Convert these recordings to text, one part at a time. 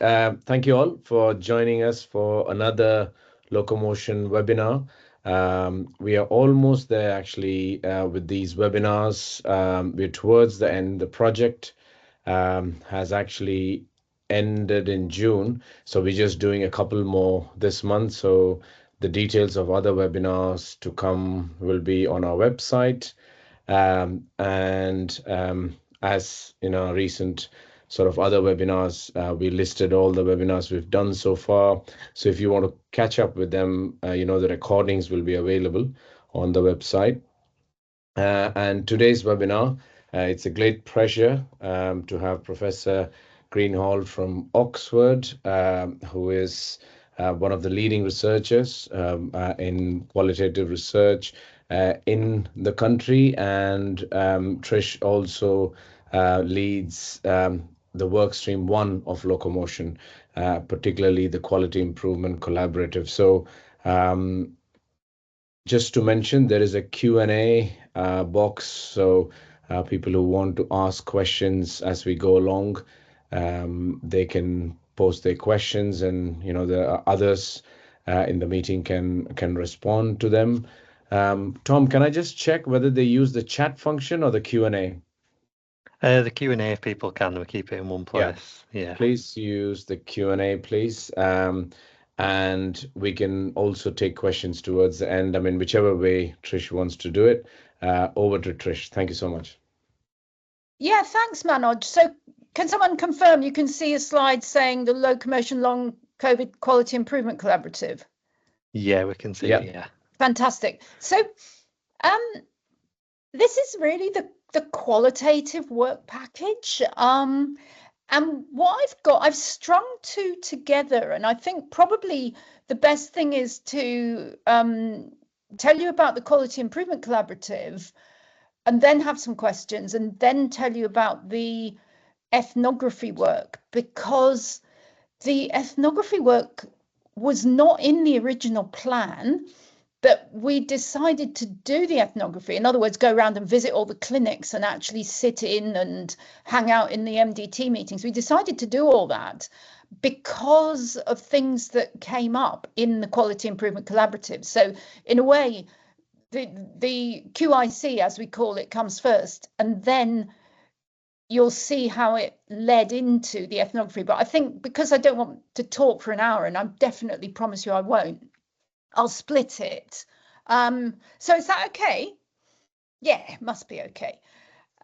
Thank you all for joining us for another Locomotion webinar. We are almost there actually with these webinars. We're towards the end. The project has actually ended in June, so we're just doing a couple more this month. So the details of other webinars to come will be on our website. And as in our recent sort of other webinars, we listed all the webinars we've done so far. So if you want to catch up with them, the recordings will be available on the website. And today's webinar, it's a great pleasure to have Professor Greenhalgh from Oxford, who is one of the leading researchers in qualitative research in the country. And Trish also leads the work stream 1 of Locomotion, particularly the quality improvement collaborative. So just to mention, there is a Q&A box, so people who want to ask questions as we go along, they can post their questions, and the others in the meeting can respond to them. Tom, can I just check whether they use the chat function or the Q&A? The Q&A, if people can, we keep it in one place. Yeah. Please use the Q&A, please. And we can also take questions towards the end. I mean, whichever way Trish wants to do it. Over to Trish. Thank you so much. Yeah, thanks, Manoj. So can someone confirm you can see a slide saying the Locomotion Long COVID Quality Improvement Collaborative? Yeah, we can see it, yeah. Fantastic. So this is really the qualitative work package. And what I've strung two together, and I think probably the best thing is to tell you about the Quality Improvement Collaborative, and then have some questions, and then tell you about the ethnography work, because the ethnography work was not in the original plan. But we decided to do the ethnography, in other words, go around and visit all the clinics and actually sit in and hang out in the MDT meetings. We decided to do all that because of things that came up in the Quality Improvement Collaborative. So in a way, the QIC, as we call it, comes first, and then you'll see how it led into the ethnography. But I think because I don't want to talk for an hour, and I definitely promise you I won't, I'll split it. So is that okay? Yeah, it must be okay.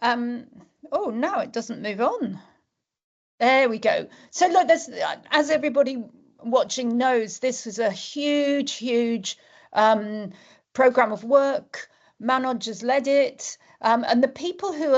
Oh, no, it doesn't move on. There we go. So look, as everybody watching knows, this was a huge program of work. Manoj has led it, and the people who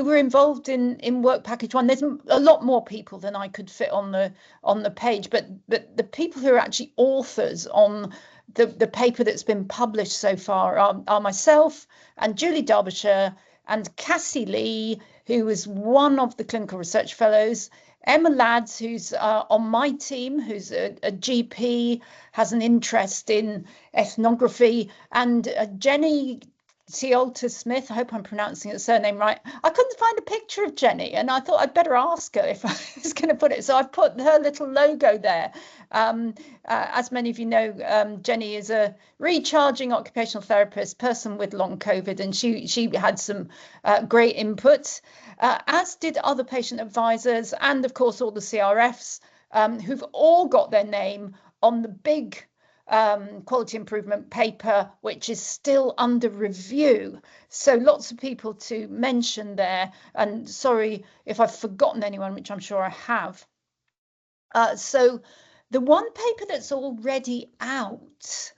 were involved in work package 1, there's a lot more people than I could fit on the page, but the people who are actually authors on the paper that's been published so far are myself and Julie Derbyshire and Cassie Lee, who is one of the clinical research fellows, Emma Lads, who's on my team, who's a GP, has an interest in ethnography, and Jenny Ciolta Smith, I hope I'm pronouncing the surname right. I couldn't find a picture of Jenny, and I thought I'd better ask her if I was going to put it. So I've put her little logo there. As many of you know, Jenny is a recharging occupational therapist, person with long COVID, and she had some great input, as did other patient advisors, and of course all the CRFs, who've all got their name on the big quality improvement paper, which is still under review. So lots of people to mention there, and sorry if I've forgotten anyone, which I'm sure I have. So the one paper that's already out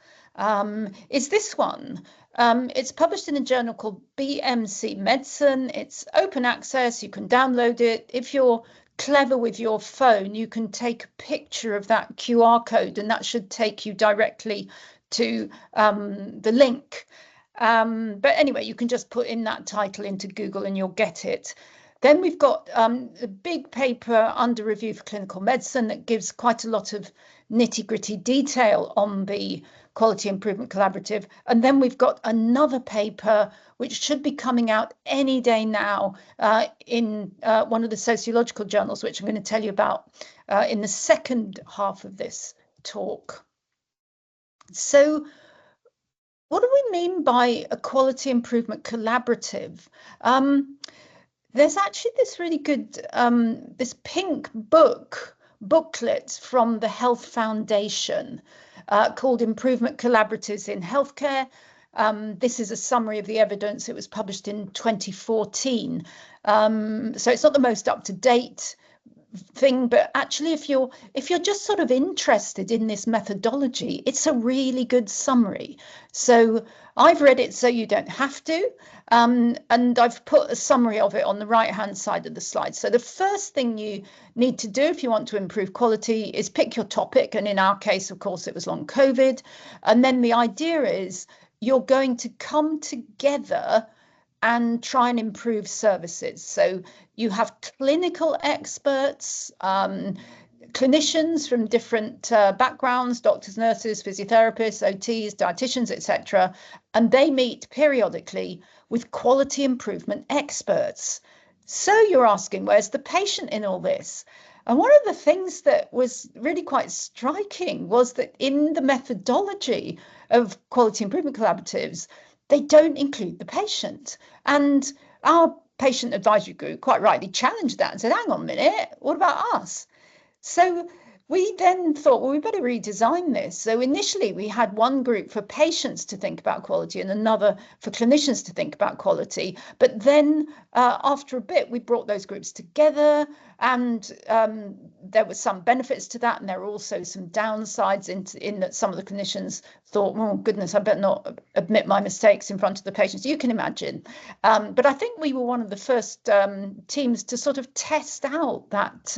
is this one. It's published in a journal called BMC Medicine. It's open access, you can download it. If you're clever with your phone, you can take a picture of that QR code, and that should take you directly to the link. But anyway, you can just put in that title into Google and you'll get it. Then we've got the big paper under review for clinical medicine that gives quite a lot of nitty-gritty detail on the Quality Improvement Collaborative. And then we've got another paper which should be coming out any day now in one of the sociological journals, which I'm going to tell you about in the second half of this talk. So what do we mean by a Quality Improvement Collaborative? There's actually this really good, this pink booklet from the Health Foundation called Improvement Collaboratives in Healthcare. This is a summary of the evidence. It was published in 2014. So it's not the most up-to-date thing, but actually if you're just sort of interested in this methodology, it's a really good summary. So I've read it so you don't have to, and I've put a summary of it on the right hand side of the slide. So the first thing you need to do if you want to improve quality is pick your topic, and in our case of course it was long COVID, and then the idea is you're going to come together and try and improve services. So you have clinical experts, clinicians from different backgrounds, doctors, nurses, physiotherapists, OTs, dietitians, etc. And they meet periodically with quality improvement experts. So you're asking, where's the patient in all this? And one of the things that was really quite striking was that in the methodology of quality improvement collaboratives, they don't include the patient. And our patient advisory group quite rightly challenged that and said, hang on a minute, what about us? So we then thought, well, we better redesign this. So initially we had one group for patients to think about quality and another for clinicians to think about quality. But then after a bit, we brought those groups together, and there were some benefits to that. And there were also some downsides in that some of the clinicians thought, oh, goodness, I better not admit my mistakes in front of the patients. You can imagine. But I think we were one of the first teams to sort of test out that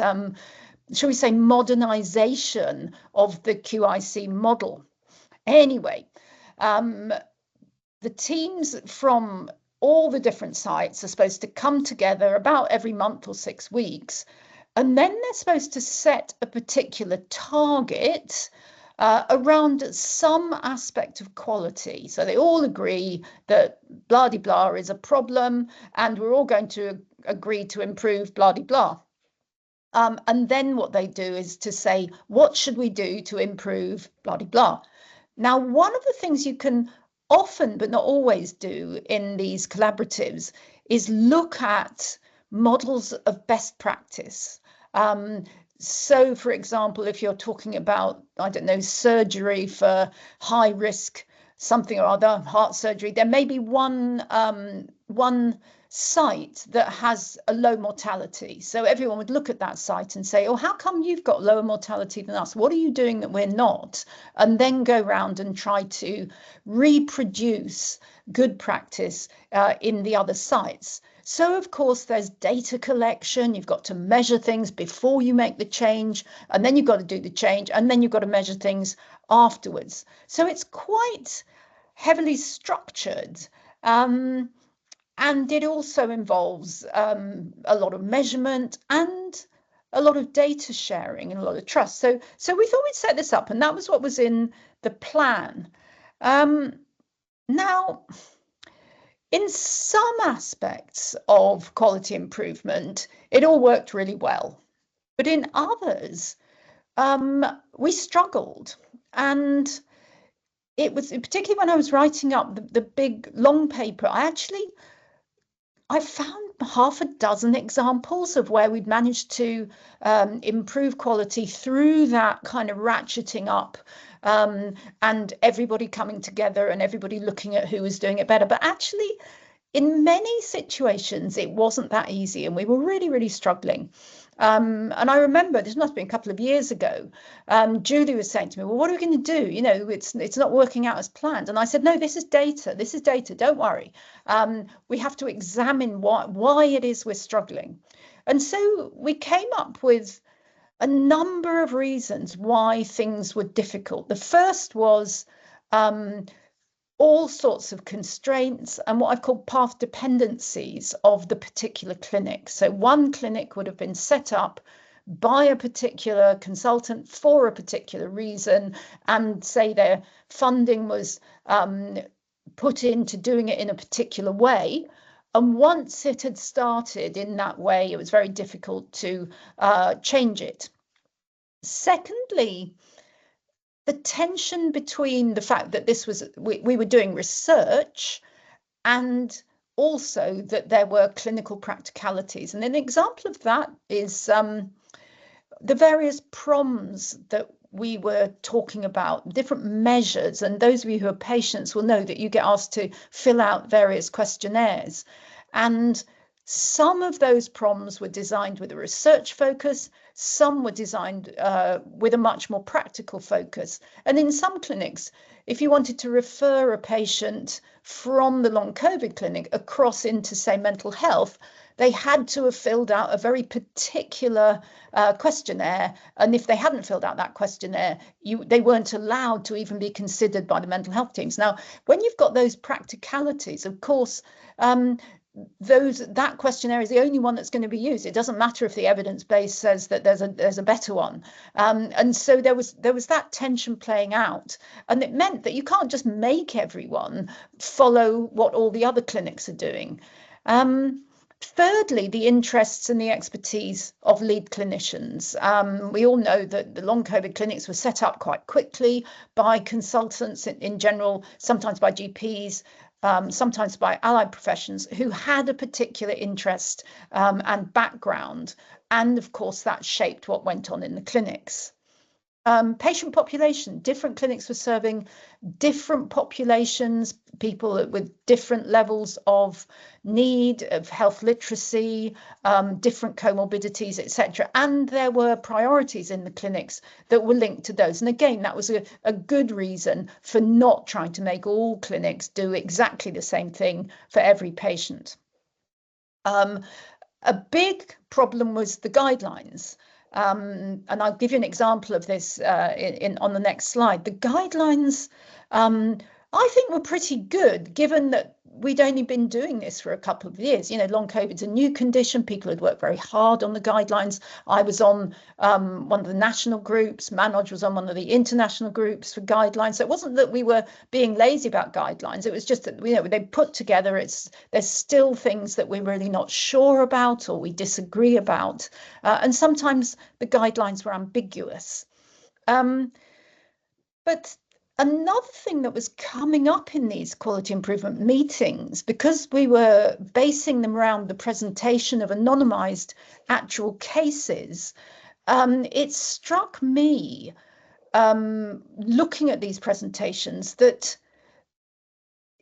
shall we say, modernization of the QIC model. Anyway, the teams from all the different sites are supposed to come together about every month or 6 weeks, and then they're supposed to set a particular target around some aspect of quality. So they all agree that blah-de-blah is a problem, and we're all going to agree to improve blah-de-blah. And then what they do is to say, what should we do to improve blah, blah, blah. Now, one of the things you can often, but not always do in these collaboratives is look at models of best practice. So, for example, if you're talking about, I don't know, surgery for high risk, something or other, heart surgery, there may be one site that has a low mortality. So everyone would look at that site and say, oh, how come you've got lower mortality than us? What are you doing that we're not? And then go around and try to reproduce good practice in the other sites. So, of course, there's data collection. You've got to measure things before you make the change, and then you've got to do the change, and then you've got to measure things afterwards. So it's quite heavily structured. And it also involves a lot of measurement and a lot of data sharing and a lot of trust. So we thought we'd set this up, and that was what was in the plan. Now, in some aspects of quality improvement, it all worked really well. But in others, we struggled. And it was particularly when I was writing up the big long paper, I found half a dozen examples of where we'd managed to improve quality through that kind of ratcheting up and everybody coming together and everybody looking at who was doing it better. But actually, in many situations, it wasn't that easy, and we were really, really struggling. And I remember, this must have been a couple of years ago, Julie was saying to me, well, what are we going to do? You know, it's not working out as planned. And I said, no, this is data, don't worry. We have to examine why it is we're struggling. And so we came up with a number of reasons why things were difficult. The first was all sorts of constraints and what I've called path dependencies of the particular clinic. So one clinic would have been set up by a particular consultant for a particular reason, and say their funding was put into doing it in a particular way. And once it had started in that way, it was very difficult to change it. Secondly, the tension between the fact that this was we were doing research and also that there were clinical practicalities. And an example of that is the various PROMs that we were talking about, different measures. And those of you who are patients will know that you get asked to fill out various questionnaires. And some of those PROMs were designed with a research focus, some were designed with a much more practical focus. And in some clinics, if you wanted to refer a patient from the long COVID clinic across into, say, mental health, they had to have filled out a very particular questionnaire. And if they hadn't filled out that questionnaire, they weren't allowed to even be considered by the mental health teams. Now, when you've got those practicalities, of course, that questionnaire is the only one that's going to be used. It doesn't matter if the evidence base says that there's a better one. And so there was that tension playing out, and it meant that you can't just make everyone follow what all the other clinics are doing. Thirdly, the interests and the expertise of lead clinicians. We all know that the long COVID clinics were set up quite quickly by consultants in general, sometimes by GPs, sometimes by allied professions who had a particular interest and background. And of course, that shaped what went on in the clinics. Patient population, different clinics were serving different populations, people with different levels of need, of health literacy, different comorbidities, etc. And there were priorities in the clinics that were linked to those. And again, that was a good reason for not trying to make all clinics do exactly the same thing for every patient. A big problem was the guidelines. And I'll give you an example of this on the next slide. The guidelines, I think, were pretty good, given that we'd only been doing this for a couple of years. You know, long COVID's a new condition. People had worked very hard on the guidelines. I was on one of the national groups. Manoj was on one of the international groups for guidelines. So it wasn't that we were being lazy about guidelines. It was just that, you know, they put together, there's still things that we're really not sure about or we disagree about. And sometimes the guidelines were ambiguous. But another thing that was coming up in these quality improvement meetings, because we were basing them around the presentation of anonymized actual cases, it struck me looking at these presentations that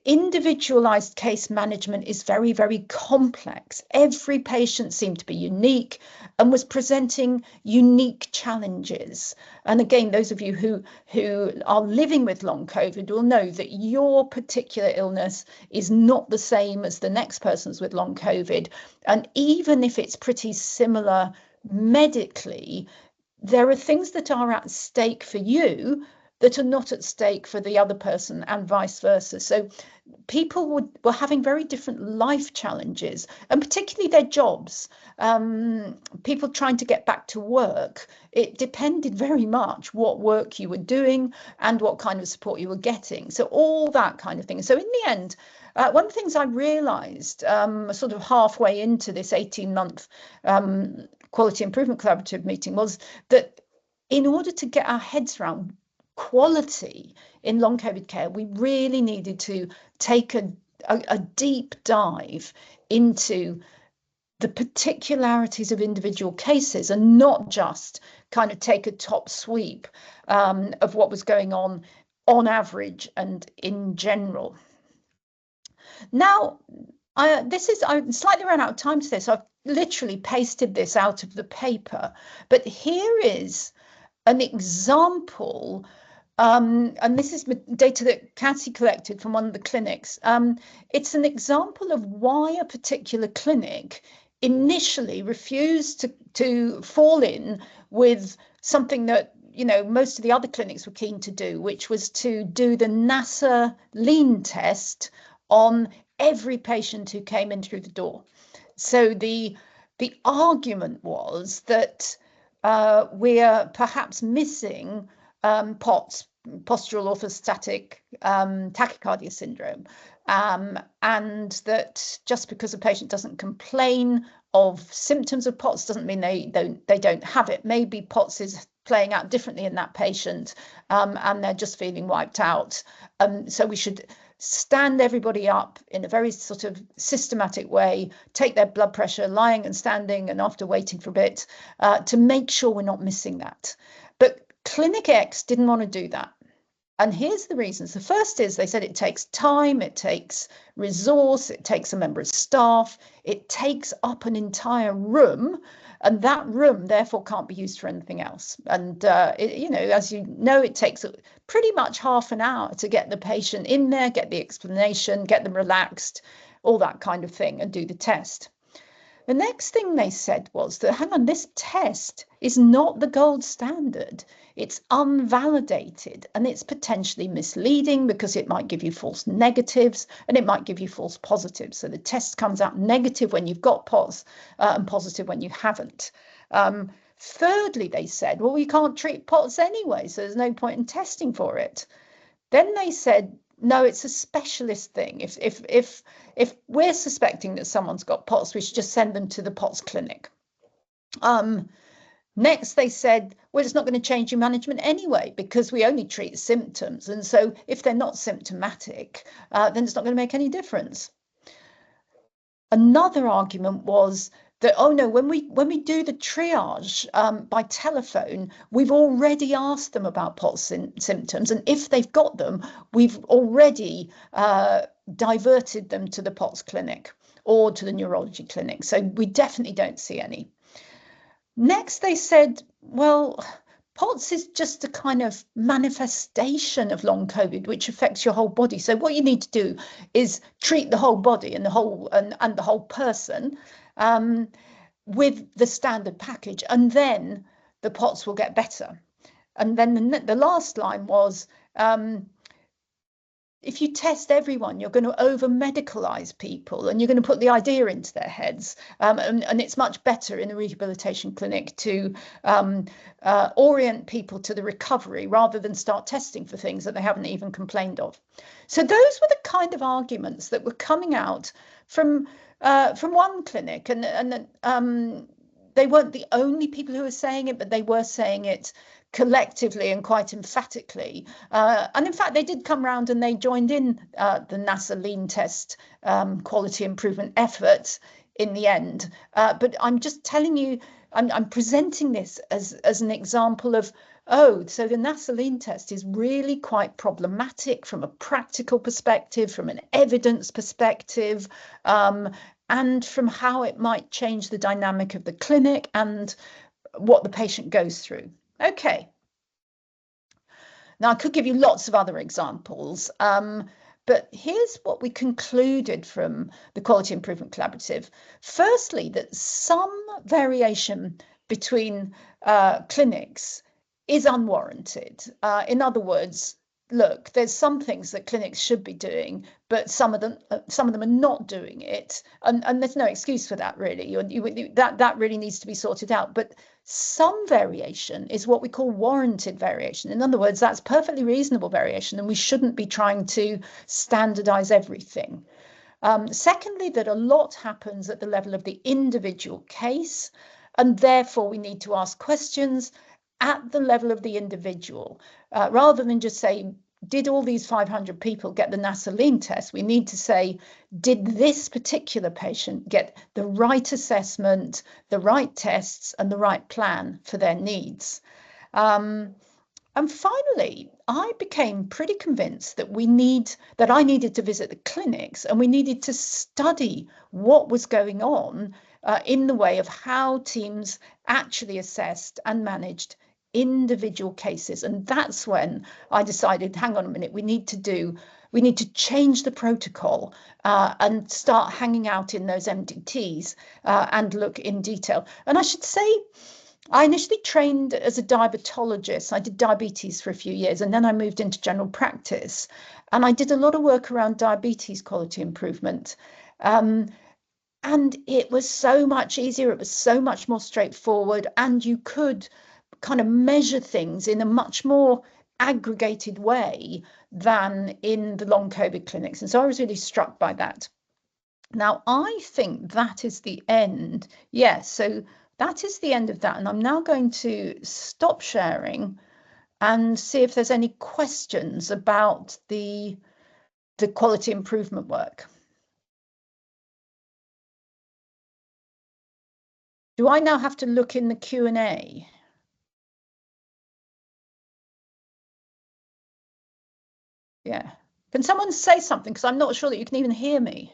individualized case management is very, very complex. Every patient seemed to be unique and was presenting unique challenges. And again, those of you who are living with long COVID will know that your particular illness is not the same as the next person's with long COVID. And even if it's pretty similar medically, there are things that are at stake for you that are not at stake for the other person, and vice versa. So people were having very different life challenges, and particularly their jobs. People trying to get back to work, it depended very much what work you were doing and what kind of support you were getting. So all that kind of thing. So in the end, one of the things I realised sort of halfway into this 18-month Quality Improvement Collaborative meeting was that in order to get our heads around quality in long COVID care, we really needed to take a deep dive into the particularities of individual cases and not just kind of take a top sweep of what was going on average and in general. Now, I'm slightly run out of time today, so I've literally pasted this out of the paper, but here is an example. And this is data that Cassie collected from one of the clinics. It's an example of why a particular clinic initially refused to fall in with something that most of the other clinics were keen to do, which was to do the NASA lean test on every patient who came in through the door. So the argument was that we're perhaps missing POTS, postural orthostatic tachycardia syndrome, and that just because a patient doesn't complain of symptoms of POTS doesn't mean they don't have it. Maybe POTS is playing out differently in that patient, and they're just feeling wiped out. So we should stand everybody up in a very sort of systematic way, take their blood pressure lying and standing and after waiting for a bit, to make sure we're not missing that. But Clinic X didn't want to do that. And here's the reasons. The first is they said it takes time, it takes resource, it takes a member of staff, it takes up an entire room, and that room therefore can't be used for anything else. And as you know, it takes pretty much half an hour to get the patient in there, get the explanation, get them relaxed, all that kind of thing, and do the test. The next thing they said was that, hang on, this test is not the gold standard. It's unvalidated, and it's potentially misleading because it might give you false negatives and it might give you false positives. So the test comes out negative when you've got POTS and positive when you haven't. Thirdly, they said, well, we can't treat POTS anyway, so there's no point in testing for it. Then they said, no, it's a specialist thing. If we're suspecting that someone's got POTS, we should just send them to the POTS clinic. Next, they said, well, it's not going to change your management anyway, because we only treat symptoms. And so if they're not symptomatic, then it's not going to make any difference. Another argument was that, oh no, when we do the triage by telephone, we've already asked them about POTS symptoms, and if they've got them, we've already diverted them to the POTS clinic or to the neurology clinic. So we definitely don't see any. Next, they said, well, POTS is just a kind of manifestation of long COVID, which affects your whole body. So what you need to do is treat the whole body and the whole person with the standard package, and then the POTS will get better. And then the last line was, if you test everyone, you're going to over-medicalize people and you're going to put the idea into their heads. And it's much better in a rehabilitation clinic to orient people to the recovery rather than start testing for things that they haven't even complained of. So those were the kind of arguments that were coming out from one clinic. And they weren't the only people who were saying it, but they were saying it collectively and quite emphatically. And in fact, they did come round and they joined in the NASA lean test quality improvement effort in the end. But I'm just telling you, I'm presenting this as an example of, oh, so the NASA lean test is really quite problematic from a practical perspective, from an evidence perspective, and from how it might change the dynamic of the clinic and what the patient goes through. Okay. Now, I could give you lots of other examples, but here's what we concluded from the Quality Improvement Collaborative. Firstly, that some variation between clinics is unwarranted. In other words, look, there's some things that clinics should be doing, but some of them are not doing it, and there's no excuse for that, really. That really needs to be sorted out. But some variation is what we call warranted variation. In other words, that's perfectly reasonable variation, and we shouldn't be trying to standardize everything. Secondly, that a lot happens at the level of the individual case, and therefore we need to ask questions at the level of the individual, rather than just say, did all these 500 people get the NASA lean test? We need to say, did this particular patient get the right assessment, the right tests, and the right plan for their needs? And finally, I became pretty convinced that I needed to visit the clinics, and we needed to study what was going on in the way of how teams actually assessed and managed individual cases. And that's when I decided, hang on a minute, we need to change the protocol and start hanging out in those MDTs and look in detail. And I should say, I initially trained as a diabetologist. I did diabetes for a few years, and then I moved into general practice. And I did a lot of work around diabetes quality improvement. And it was so much easier. It was so much more straightforward. And you could kind of measure things in a much more aggregated way than in the long COVID clinics. And so I was really struck by that. Now, I think that is the end. Yes, so that is the end of that. And I'm now going to stop sharing and see if there's any questions about the quality improvement work. Do I now have to look in the Q&A? Yeah. Can someone say something? Because I'm not sure that you can even hear me.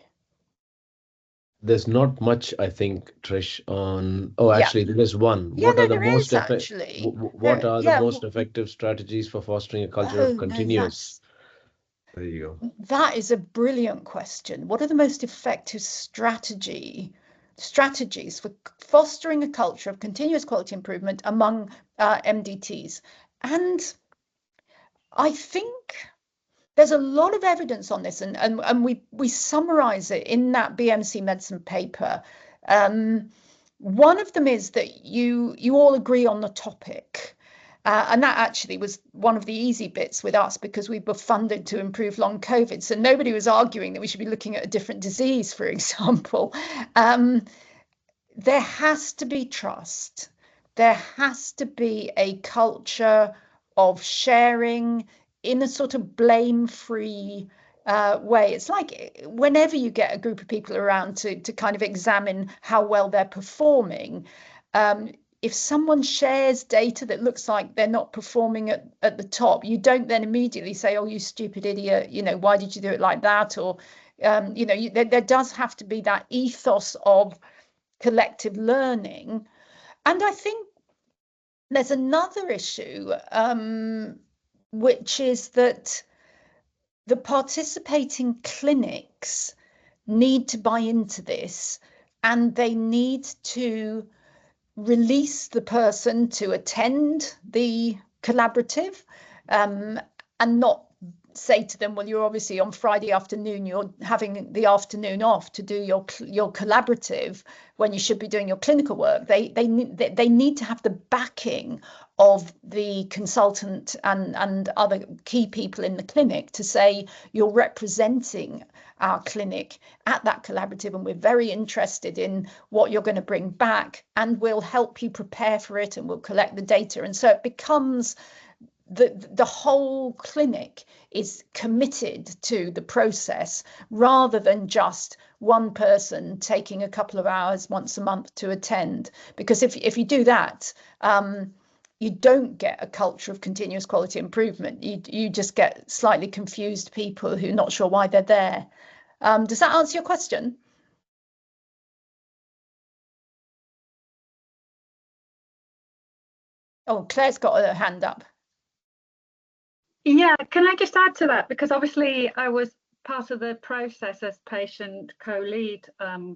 There's not much, I think, Trish, on. Oh, Yeah. actually, there is one. Yeah, What no, are the there most is actually. what are the Yeah. most effective strategies for fostering a culture Oh, of no, continuous? There you go. that is a brilliant question. What are the most effective strategies for fostering a culture of continuous quality improvement among MDTs? And I think there's a lot of evidence on this, and we summarize it in that BMC medicine paper. One of them is that you all agree on the topic. And that actually was one of the easy bits with us, because we were funded to improve long COVID. So nobody was arguing that we should be looking at a different disease, for example. There has to be trust. There has to be a culture of sharing in a sort of blame-free way. It's like whenever you get a group of people around to kind of examine how well they're performing, if someone shares data that looks like they're not performing at the top, you don't then immediately say, oh, you stupid idiot, why did you do it like that? Or, there does have to be that ethos of collective learning. And I think there's another issue, which is that the participating clinics need to buy into this, and they need to release the person to attend the collaborative, and not say to them, well, you're obviously on Friday afternoon, you're having the afternoon off to do your collaborative when you should be doing your clinical work. They need to have the backing of the consultant and other key people in the clinic to say, you're representing our clinic at that collaborative, and we're very interested in what you're going to bring back, and we'll help you prepare for it, and we'll collect the data. And so it becomes the whole clinic is committed to the process, rather than just one person taking a couple of hours once a month to attend. Because if you do that, you don't get a culture of continuous quality improvement. You just get slightly confused people who are not sure why they're there. Does that answer your question? Oh, Claire's got her hand up. Yeah, can I just add to that? Because obviously I was part of the process as patient co-lead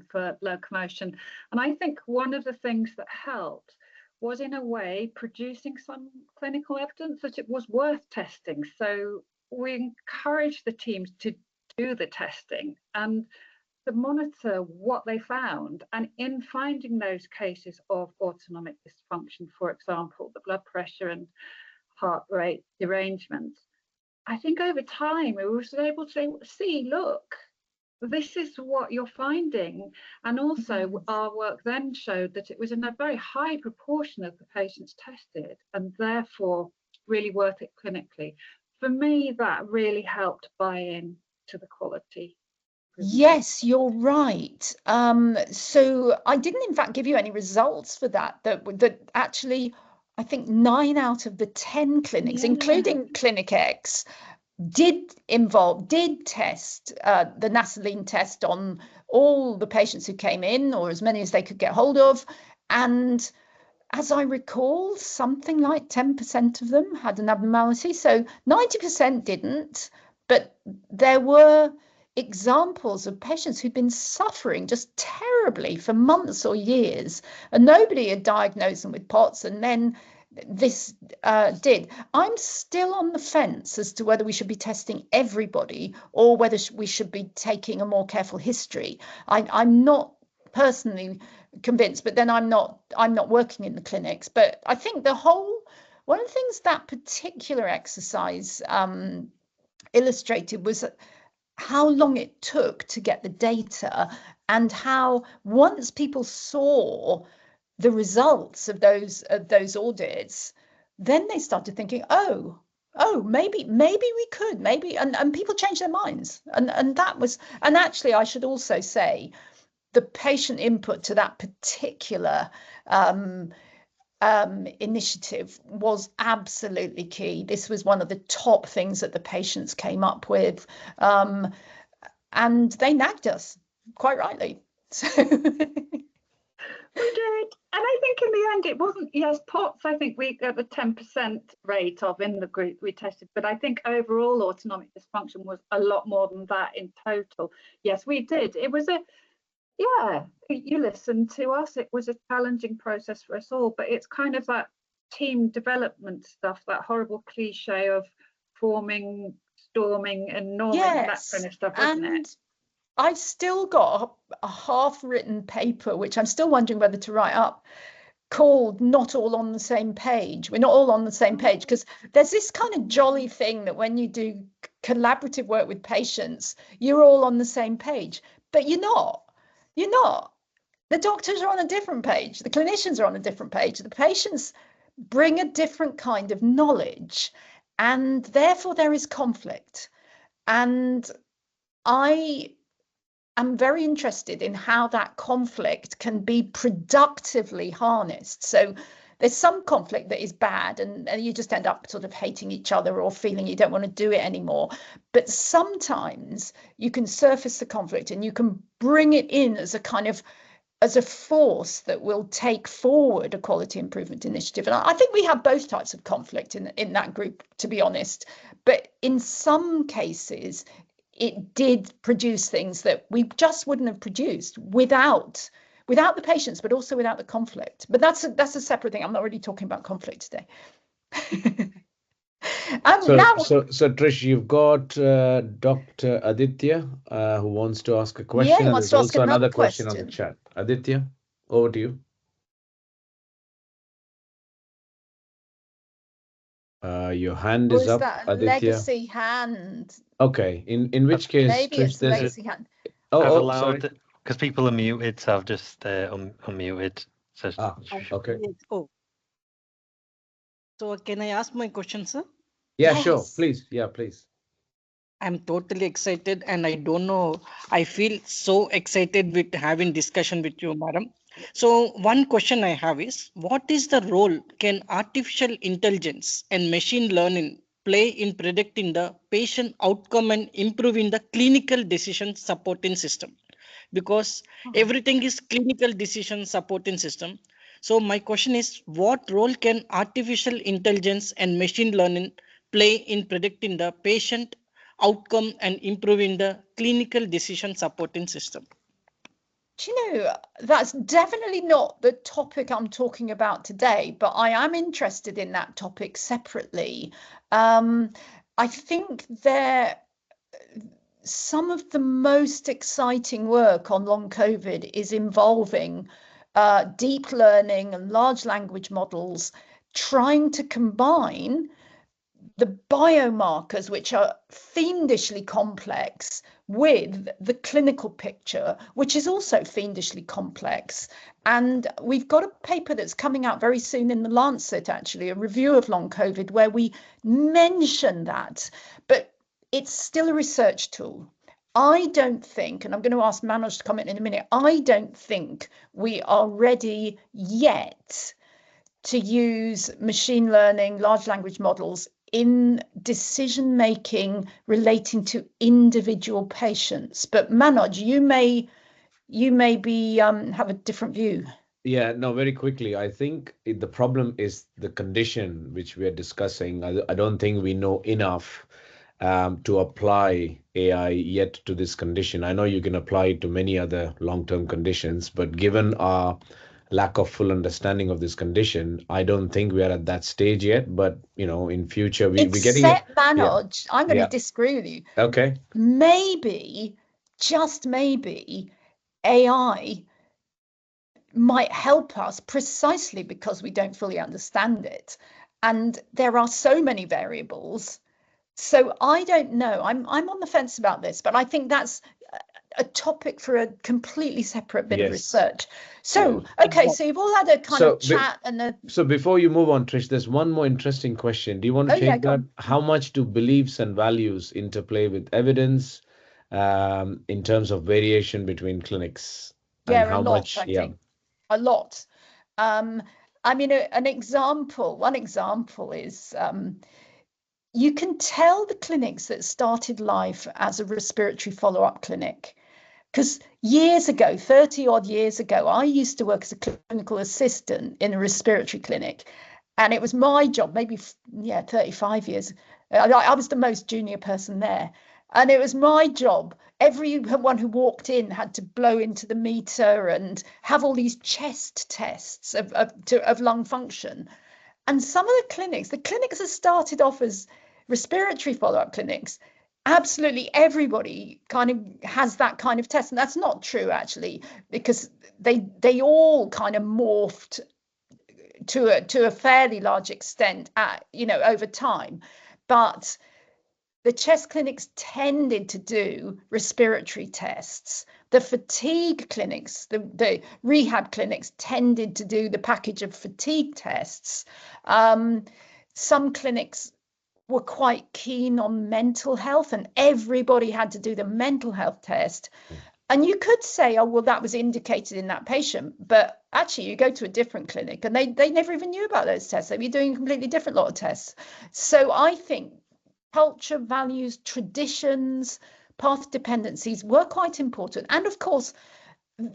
for Locomotion. And I think one of the things that helped was, in a way, producing some clinical evidence that it was worth testing. So we encouraged the teams to do the testing and to monitor what they found. And in finding those cases of autonomic dysfunction, for example, the blood pressure and heart rate derangements, I think over time we were able to see, look, this is what you're finding. And also our work then showed that it was in a very high proportion of the patients tested, and therefore really worth it clinically. For me, that really helped buy in to the quality. Yes, you're right. So I didn't, in fact, give you any results for that. That actually, I think 9 out of the 10 clinics, including Clinic X, did test the Nasaline test on all the patients who came in, or as many as they could get hold of. And as I recall, something like 10% of them had an abnormality. So 90% didn't, but there were, examples of patients who'd been suffering just terribly for months or years, and nobody had diagnosed them with POTS, and then this did. I'm still on the fence as to whether we should be testing everybody or whether we should be taking a more careful history. I'm not personally convinced, but then I'm not working in the clinics. But I think one of the things that particular exercise illustrated was how long it took to get the data, and how once people saw the results of those audits, then they started thinking, oh, maybe we could, and people changed their minds, and that was, and actually I should also say the patient input to that particular initiative was absolutely key. This was one of the top things that the patients came up with, and they nagged us quite rightly. So we did, and I think in the end it wasn't, yes, POTS I think we got the 10% rate of in the group we tested, but I think overall autonomic dysfunction was a lot more than that in total. Yes, we did. It was you listened to us. It was a challenging process for us all, but it's kind of that team development stuff, that horrible cliche of forming, storming and norming, and that kind of stuff, isn't it? I've still got a half-written paper, which I'm still wondering whether to write up, called Not All on the Same Page. We're not all on the same page, because there's this kind of jolly thing that when you do collaborative work with patients, you're all on the same page, but you're not. You're not. The doctors are on a different page. The clinicians are on a different page. The patients bring a different kind of knowledge, and therefore there is conflict. And I am very interested in how that conflict can be productively harnessed. So there's some conflict that is bad, and you just end up sort of hating each other or feeling you don't want to do it anymore. But sometimes you can surface the conflict and you can bring it in as a force that will take forward a quality improvement initiative. And I think we have both types of conflict in that group, to be honest. But in some cases, it did produce things that we just wouldn't have produced without the patients, but also without the conflict. But that's a separate thing. I'm not really talking about conflict today. So Trish, you've got Dr. Aditya who wants to ask a question. Yeah, he wants to ask also another question question on the chat. Aditya, over to you. Your hand is up, that a Aditya. legacy hand? Okay, in which case, maybe Trish, it's a legacy hand. I've allowed, because people are muted, so I've just unmuted. So okay. Oh. So can I ask my question, sir? Yeah, yes. Sure. Please. Yeah, please. I'm totally excited, and I don't know, I feel so excited with having discussion with you, madam. So one question I have is, what is the role can artificial intelligence and machine learning play in predicting the patient outcome and improving the clinical decision supporting system? Because everything is clinical decision supporting system. So my question is, what role can artificial intelligence and machine learning play in predicting the patient outcome and improving the clinical decision supporting system? Do you know, that's definitely not the topic I'm talking about today, but I am interested in that topic separately. I think some of the most exciting work on long COVID is involving deep learning and large language models, trying to combine the biomarkers, which are fiendishly complex, with the clinical picture, which is also fiendishly complex. And we've got a paper that's coming out very soon in the Lancet, actually, a review of long COVID, where we mention that, but it's still a research tool. I don't think, and I'm going to ask Manoj to comment in a minute, I don't think we are ready yet to use machine learning, large language models in decision making relating to individual patients. But Manoj, you may be have a different view. Yeah, no, very quickly. I think the problem is the condition which we are discussing. I don't think we know enough. to apply AI yet to this condition. I know you can apply it to many other long-term conditions, but given our lack of full understanding of this condition, I don't think we are at that stage yet. But in future, we're getting it. Except Manoj, I'm going to Yeah. disagree with you. Okay. Maybe, just maybe, AI might help us precisely because we don't fully understand it. And there are so many variables. So I don't know. I'm on the fence about this, but I think that's a topic for a completely separate bit of research. So, okay, so you've all had a kind of chat So before you move on, Trish, there's one more interesting question. Do you want to take that? How much do beliefs and values interplay with evidence in terms of variation between clinics? Yeah, and how much? I think a lot. I mean, one example is you can tell the clinics that started life as a respiratory follow-up clinic. Because years ago, 30 odd years ago, I used to work as a clinical assistant in a respiratory clinic. And it was my job, maybe, 35 years. I was the most junior person there. And it was my job. Everyone who walked in had to blow into the meter and have all these chest tests of lung function. And some of the clinics that started off as respiratory follow-up clinics, absolutely everybody kind of has that kind of test. And that's not true, actually, because they all kind of morphed to a fairly large extent over time. But the chest clinics tended to do respiratory tests. The fatigue clinics, the rehab clinics tended to do the package of fatigue tests. Some clinics were quite keen on mental health, and everybody had to do the mental health test. And you could say, oh, well, that was indicated in that patient. But actually, you go to a different clinic and they never even knew about those tests. They'd be doing a completely different lot of tests. So I think culture, values, traditions, path dependencies were quite important. And of course,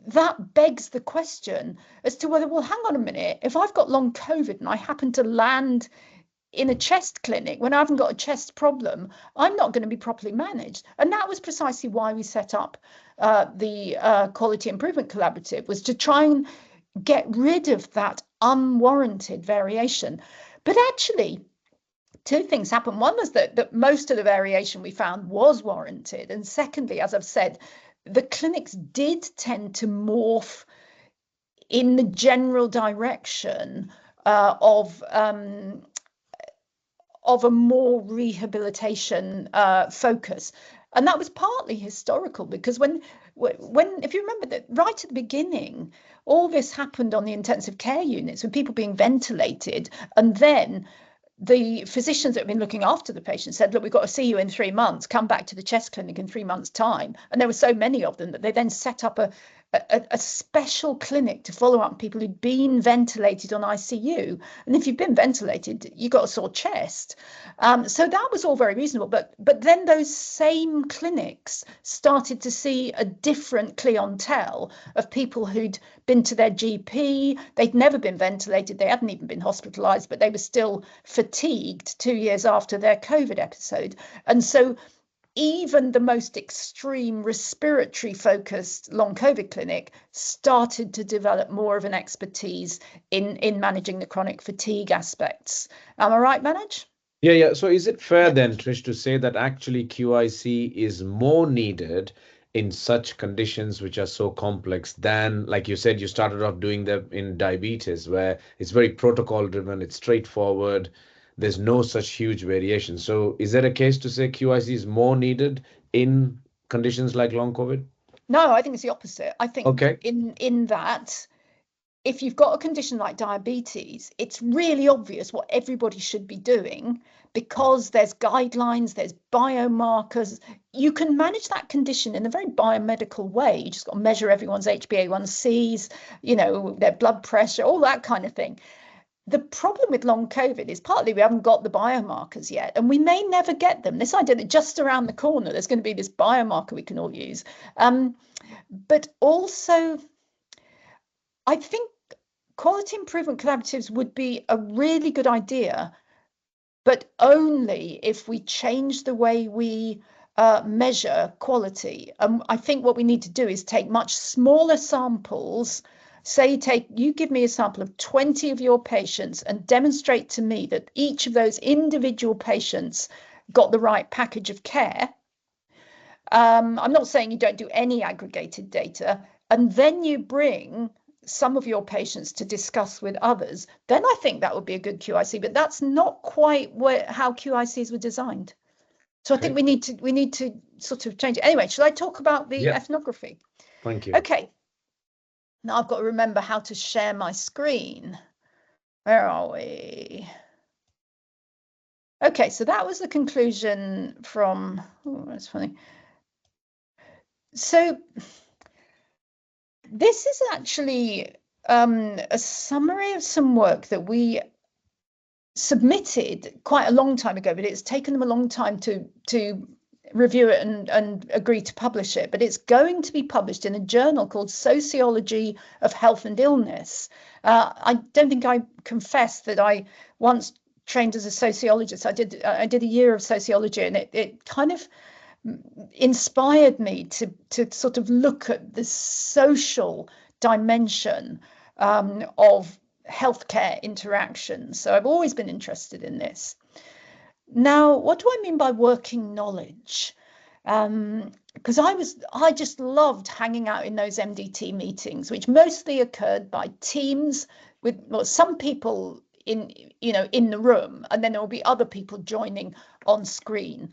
that begs the question as to whether, well, hang on a minute, if I've got long COVID and I happen to land in a chest clinic when I haven't got a chest problem, I'm not going to be properly managed. And that was precisely why we set up the Quality Improvement Collaborative, was to try and get rid of that unwarranted variation. But actually, two things happened. One was that most of the variation we found was warranted. And secondly, as I've said, the clinics did tend to morph in the general direction of a more rehabilitation focus. And that was partly historical, because when if you remember that right at the beginning, all this happened on the intensive care units with people being ventilated, and then the physicians that have been looking after the patient said, look, we've got to see you in 3 months, come back to the chest clinic in 3 months' time. And there were so many of them that they then set up a special clinic to follow up people who'd been ventilated on ICU. And if you've been ventilated, you got a sore chest. So that was all very reasonable. But then those same clinics started to see a different clientele of people who'd been to their GP. They'd never been ventilated. They hadn't even been hospitalized, but they were still fatigued 2 years after their COVID episode. And so even the most extreme respiratory focused long COVID clinic started to develop more of an expertise in managing the chronic fatigue aspects. Am I right, Manoj? Yeah. So is it fair then, Trish, to say that actually QIC is more needed in such conditions which are so complex than, like you said, you started off doing them in diabetes, where it's very protocol driven, it's straightforward, there's no such huge variation. So is there a case to say QIC is more needed in conditions like long COVID? No, I think it's the opposite. I think in that, if you've got a condition like diabetes, it's really obvious what everybody should be doing, because there's guidelines, there's biomarkers. You can manage that condition in a very biomedical way. You just got to measure everyone's HbA1cs, their blood pressure, all that kind of thing. The problem with long COVID is partly we haven't got the biomarkers yet, and we may never get them. This idea that just around the corner there's going to be this biomarker we can all use. But also, I think quality improvement collaboratives would be a really good idea but only if we change the way we measure quality. I think what we need to do is take much smaller samples. Say you give me a sample of 20 of your patients and demonstrate to me that each of those individual patients got the right package of care. I'm not saying you don't do any aggregated data, and then you bring some of your patients to discuss with others, then I think that would be a good QIC, but that's not quite how QICs were designed. So I think we need to sort of change it. Anyway, shall I talk about the ethnography? Thank you. Okay. Now I've got to remember how to share my screen. Where are we? Okay, so that was the conclusion from, oh, that's funny. So this is actually a summary of some work that we submitted quite a long time ago, but it's taken them a long time to review it and agree to publish it. But it's going to be published in a journal called Sociology of Health and Illness. I don't think I confessed that I once trained as a sociologist. I did a year of sociology, and it kind of inspired me to sort of look at the social dimension of healthcare interactions. So I've always been interested in this. Now, what do I mean by working knowledge? Because I just loved hanging out in those MDT meetings, which mostly occurred by teams with some people in the room, and then there will be other people joining on screen.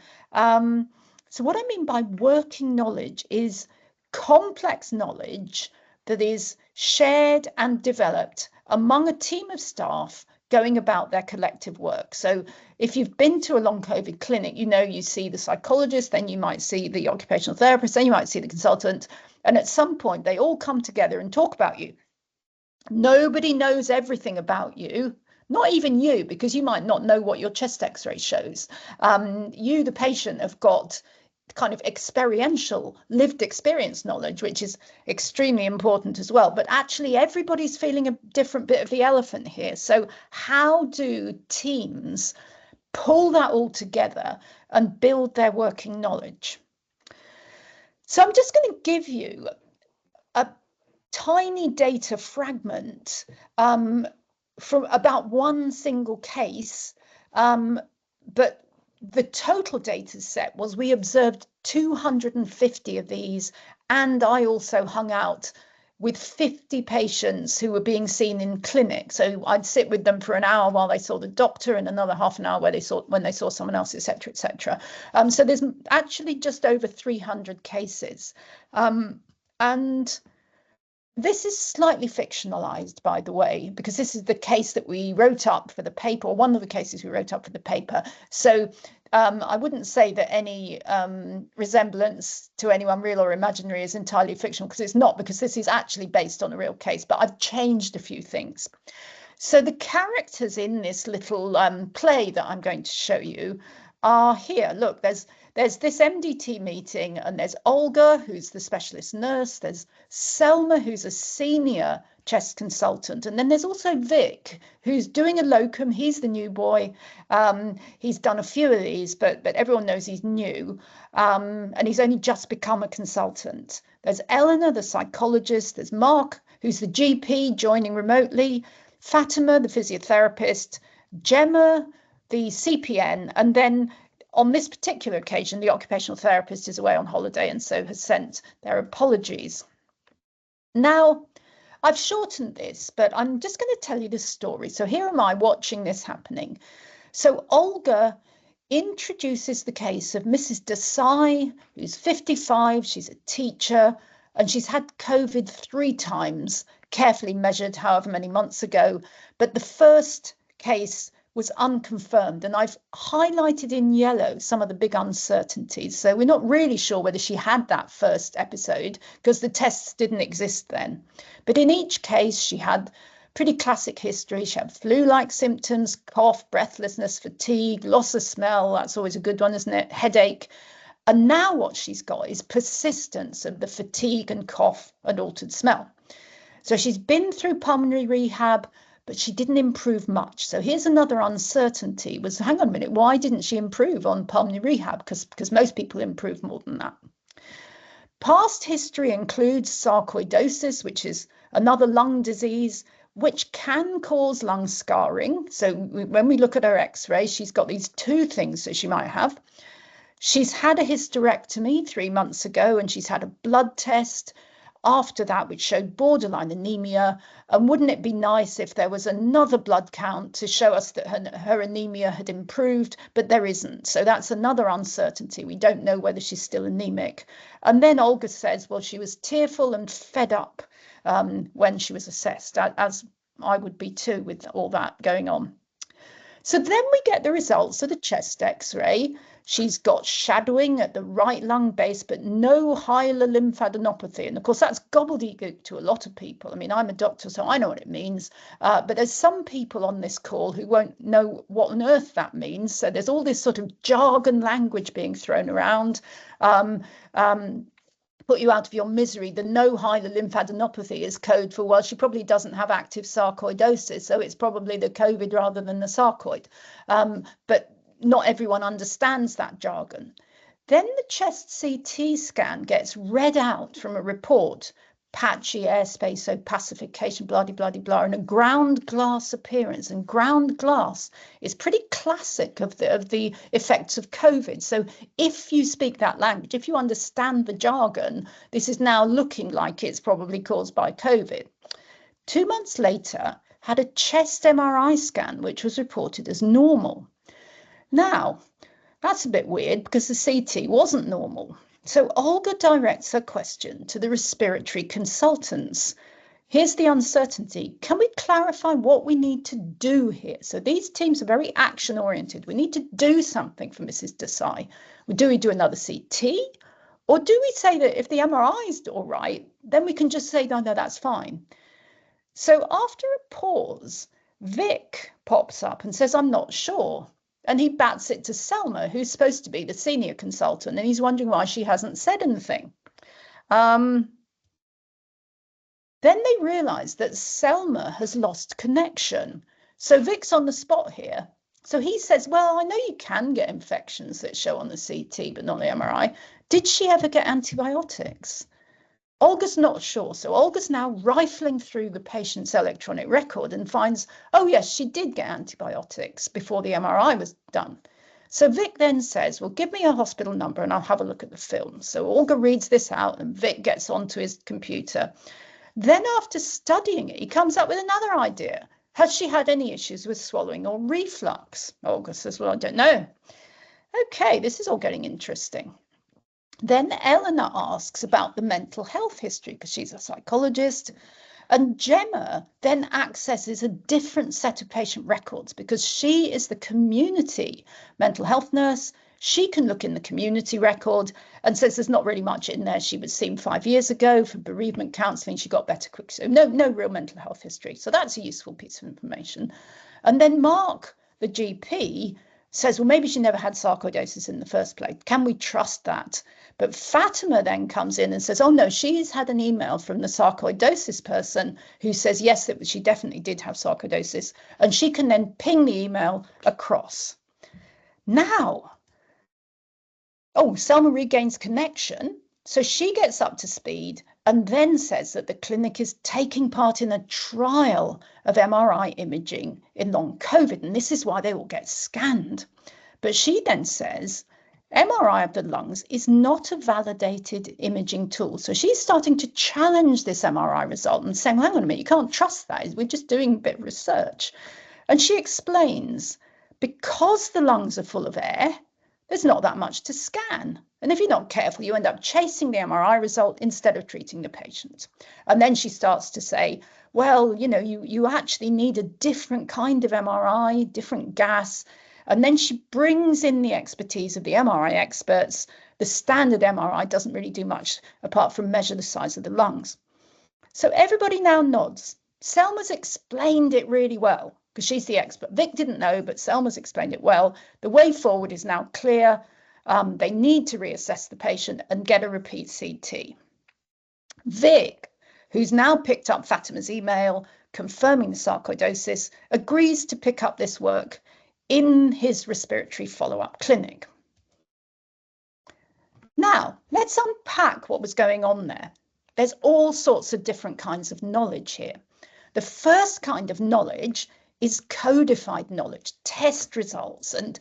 So what I mean by working knowledge is complex knowledge that is shared and developed among a team of staff going about their collective work. So if you've been to a long COVID clinic, you see the psychologist, then you might see the occupational therapist, then you might see the consultant, and at some point they all come together and talk about you. Nobody knows everything about you. Not even you, because you might not know what your chest x-ray shows. You, the patient, have got kind of experiential, lived experience knowledge, which is extremely important as well. But actually, everybody's feeling a different bit of the elephant here. So how do teams pull that all together and build their working knowledge? So I'm just going to give you a tiny data fragment from about one single case, but the total data set was we observed 250 of these, and I also hung out with 50 patients who were being seen in clinic. So I'd sit with them for an hour while they saw the doctor, and another half an hour when they saw someone else, etc., etc. So there's actually just over 300 cases, and this is slightly fictionalized, by the way, because this is the case that we wrote up for the paper, or one of the cases we wrote up for the paper. So I wouldn't say that any resemblance to anyone real or imaginary is entirely fictional, because it's not, because this is actually based on a real case, but I've changed a few things. So the characters in this little play that I'm going to show you are here. Look, there's this MDT meeting, and there's Olga, who's the specialist nurse. There's Selma, who's a senior chest consultant. And then there's also Vic, who's doing a locum. He's the new boy. He's done a few of these, but everyone knows he's new. And he's only just become a consultant. There's Eleanor, the psychologist. There's Mark, who's the GP joining remotely. Fatima, the physiotherapist. Gemma, the CPN, and then on this particular occasion, the occupational therapist is away on holiday and so has sent their apologies. Now, I've shortened this, but I'm just going to tell you the story. So here am I watching this happening. So Olga introduces the case of Mrs. Desai, who's 55, she's a teacher, and she's had COVID 3 times, carefully measured however many months ago. But the first case was unconfirmed, and I've highlighted in yellow some of the big uncertainties. So we're not really sure whether she had that first episode because the tests didn't exist then. But in each case, she had pretty classic history. She had flu-like symptoms, cough, breathlessness, fatigue, loss of smell. That's always a good one, isn't it? Headache. And now what she's got is persistence of the fatigue and cough and altered smell. So she's been through pulmonary rehab, but she didn't improve much. So here's another uncertainty was, hang on a minute, why didn't she improve on pulmonary rehab? Because most people improve more than that. Past history includes sarcoidosis, which is another lung disease, which can cause lung scarring. So when we look at her x-ray, she's got these two things that she might have. She's had a hysterectomy 3 months ago, and she's had a blood test after that, which showed borderline anemia. And wouldn't it be nice if there was another blood count to show us that her anemia had improved, but there isn't. So that's another uncertainty. We don't know whether she's still anemic. And then Olga says, well, she was tearful and fed up when she was assessed, as I would be too with all that going on. So then we get the results of the chest x-ray. She's got shadowing at the right lung base, but no hilar lymphadenopathy. And of course, that's gobbledygook to a lot of people. I mean, I'm a doctor, so I know what it means. But there's some people on this call who won't know what on earth that means. So there's all this sort of jargon language being thrown around. Put you out of your misery. The no hilar lymphadenopathy is code for, well, she probably doesn't have active sarcoidosis, so it's probably the COVID rather than the sarcoid. But not everyone understands that jargon. Then the chest CT scan gets read out from a report, patchy airspace opacification, blah, blah, blah, blah, and a ground glass appearance. And ground glass is pretty classic of the effects of COVID. So if you speak that language, if you understand the jargon, this is now looking like it's probably caused by COVID. 2 months later, had a chest MRI scan, which was reported as normal. Now, that's a bit weird because the CT wasn't normal. So Olga directs her question to the respiratory consultants. Here's the uncertainty. Can we clarify what we need to do here? So these teams are very action oriented. We need to do something for Mrs. Desai. Do we do another CT? Or do we say that if the MRI is all right, then we can just say, no, that's fine. So after a pause, Vic pops up and says, I'm not sure. And he bats it to Selma, who's supposed to be the senior consultant, and he's wondering why she hasn't said anything. Then they realise that Selma has lost connection. So Vic's on the spot here. So he says, well, I know you can get infections that show on the CT, but not the MRI. Did she ever get antibiotics? Olga's not sure. So Olga's now rifling through the patient's electronic record and finds, oh, yes, she did get antibiotics before the MRI was done. So Vic then says, well, give me a hospital number and I'll have a look at the film. So Olga reads this out and Vic gets onto his computer. Then after studying it, he comes up with another idea. Has she had any issues with swallowing or reflux? Olga says, well, I don't know. Okay, this is all getting interesting. Then Eleanor asks about the mental health history because she's a psychologist. And Gemma then accesses a different set of patient records because she is the community mental health nurse. She can look in the community record and says there's not really much in there. She was seen 5 years ago for bereavement counselling. She got better quickly. So no real mental health history. So that's a useful piece of information. And then Mark, the GP, says, well, maybe she never had sarcoidosis in the first place. Can we trust that? But Fatima then comes in and says, oh, no, she's had an email from the sarcoidosis person who says, yes, that she definitely did have sarcoidosis. And she can then ping the email across. Now, Selma regains connection. So she gets up to speed and then says that the clinic is taking part in a trial of MRI imaging in long COVID. And this is why they all get scanned. But she then says MRI of the lungs is not a validated imaging tool. So she's starting to challenge this MRI result and saying, well, hang on a minute, you can't trust that. We're just doing a bit of research. And she explains, because the lungs are full of air, there's not that much to scan. And if you're not careful, you end up chasing the MRI result instead of treating the patient. And then she starts to say, well, you actually need a different kind of MRI, different gas. And then she brings in the expertise of the MRI experts. The standard MRI doesn't really do much apart from measure the size of the lungs. So everybody now nods. Selma's explained it really well because she's the expert. Vic didn't know, but Selma's explained it well. The way forward is now clear. They need to reassess the patient and get a repeat CT. Vic, who's now picked up Fatima's email, confirming the sarcoidosis, agrees to pick up this work in his respiratory follow-up clinic. Now, let's unpack what was going on there. There's all sorts of different kinds of knowledge here. The first kind of knowledge is codified knowledge, test results and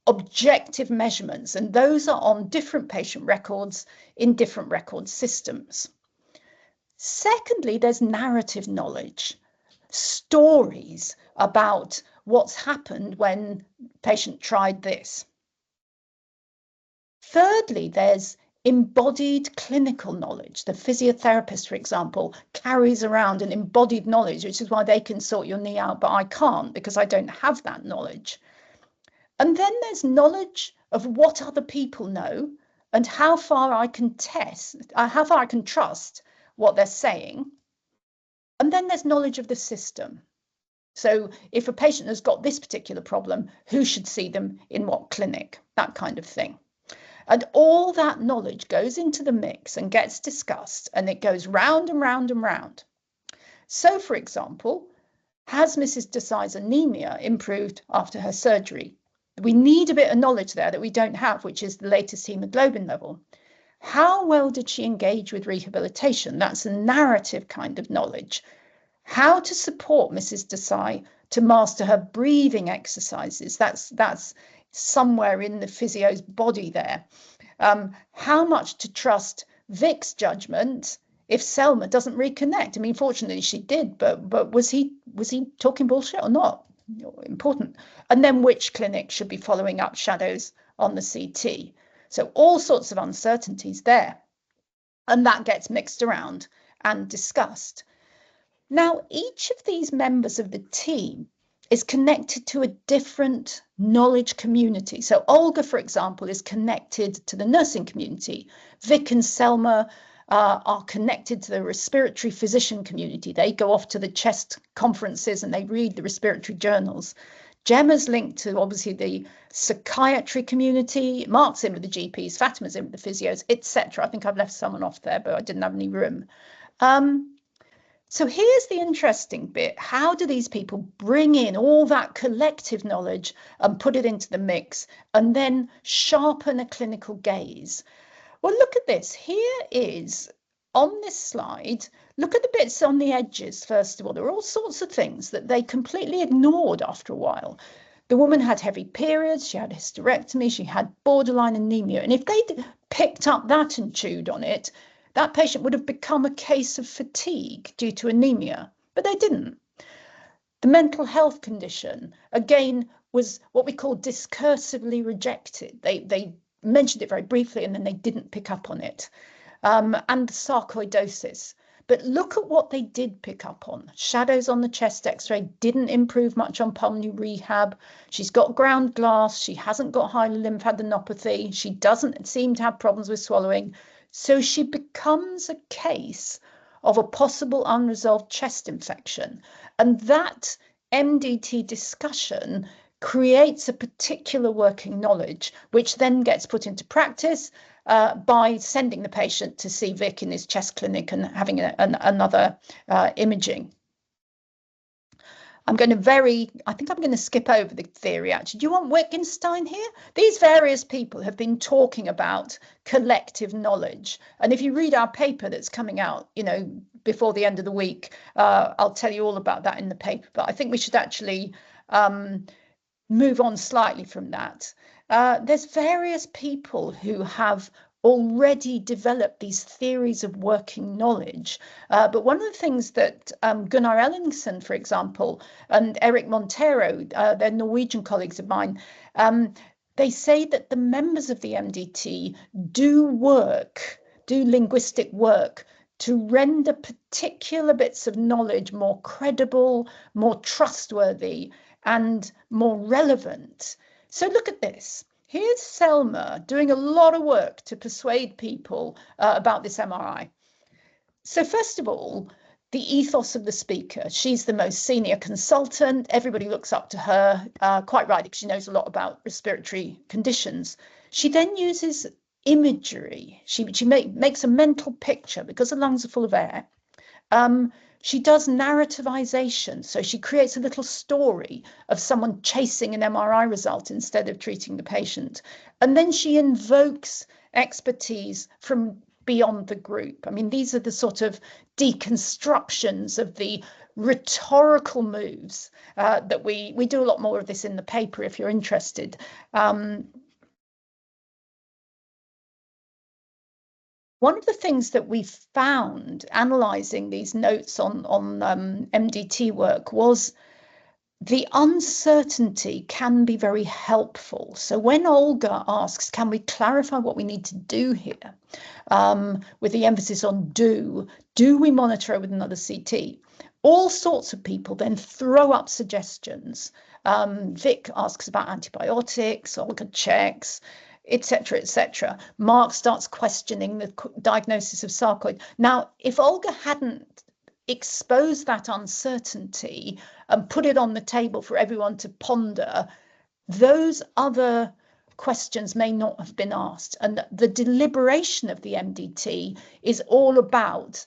objective measurements, and those are on different patient records in different record systems. Secondly, there's narrative knowledge, stories about what's happened when patient tried this. Thirdly, there's embodied clinical knowledge. The physiotherapist, for example, carries around an embodied knowledge, which is why they can sort your knee out, but I can't because I don't have that knowledge. And then there's knowledge of what other people know and how far I can trust what they're saying. And then there's knowledge of the system. So if a patient has got this particular problem, who should see them in what clinic, that kind of thing. And all that knowledge goes into the mix and gets discussed, and it goes round and round and round. So, for example, has Mrs. Desai's anemia improved after her surgery? We need a bit of knowledge there that we don't have, which is the latest hemoglobin level. How well did she engage with rehabilitation? That's a narrative kind of knowledge. How to support Mrs. Desai to master her breathing exercises. That's somewhere in the physio's body there. How much to trust Vic's judgment if Selma doesn't reconnect? I mean, fortunately she did, but was he talking bullshit or not? Important. And then which clinic should be following up shadows on the CT? So all sorts of uncertainties there. And that gets mixed around and discussed. Now, each of these members of the team is connected to a different knowledge community. So Olga, for example, is connected to the nursing community. Vic and Selma are connected to the respiratory physician community. They go off to the chest conferences and they read the respiratory journals. Gemma's linked to obviously the psychiatry community. Mark's in with the GPs, Fatima's in with the physios, etc. I think I've left someone off there, but I didn't have any room. So here's the interesting bit. How do these people bring in all that collective knowledge and put it into the mix and then sharpen a clinical gaze? Well, look at this. Here is, on this slide, look at the bits on the edges, first of all. There are all sorts of things that they completely ignored after a while. The woman had heavy periods, she had a hysterectomy, she had borderline anemia. And if they'd picked up that and chewed on it, that patient would have become a case of fatigue due to anemia, but they didn't. The mental health condition, again, was what we call discursively rejected. They mentioned it very briefly and then they didn't pick up on it. And sarcoidosis. But look at what they did pick up on. Shadows on the chest x-ray didn't improve much on pulmonary rehab. She's got ground glass. She hasn't got high lymphadenopathy. She doesn't seem to have problems with swallowing. So she becomes a case of a possible unresolved chest infection. And that MDT discussion creates a particular working knowledge, which then gets put into practice by sending the patient to see Vic in his chest clinic and having another imaging. I think I'm going to skip over the theory, actually. Do you want Wittgenstein here? These various people have been talking about collective knowledge. And if you read our paper that's coming out, before the end of the week, I'll tell you all about that in the paper. But I think we should actually move on slightly from that. There's various people who have already developed these theories of working knowledge. But one of the things that Gunnar Ellingsen, for example, and Eric Montero, they're Norwegian colleagues of mine, they say that the members of the MDT do linguistic work to render particular bits of knowledge more credible, more trustworthy, and more relevant. So look at this. Here's Selma doing a lot of work to persuade people about this MRI. So first of all, the ethos of the speaker. She's the most senior consultant. Everybody looks up to her, quite rightly, because she knows a lot about respiratory conditions. She then uses imagery. She makes a mental picture, because the lungs are full of air. She does narrativization. So she creates a little story of someone chasing an MRI result instead of treating the patient. And then she invokes expertise from beyond the group. I mean, these are the sort of deconstructions of the rhetorical moves that we do a lot more of this in the paper if you're interested. One of the things that we found analysing these notes on MDT work was the uncertainty can be very helpful. So when Olga asks, can we clarify what we need to do here, with the emphasis on do we monitor with another CT? All sorts of people then throw up suggestions. Vic asks about antibiotics, Olga checks, etc., etc. Mark starts questioning the diagnosis of sarcoid. Now, if Olga hadn't exposed that uncertainty and put it on the table for everyone to ponder, those other questions may not have been asked. And the deliberation of the MDT is all about,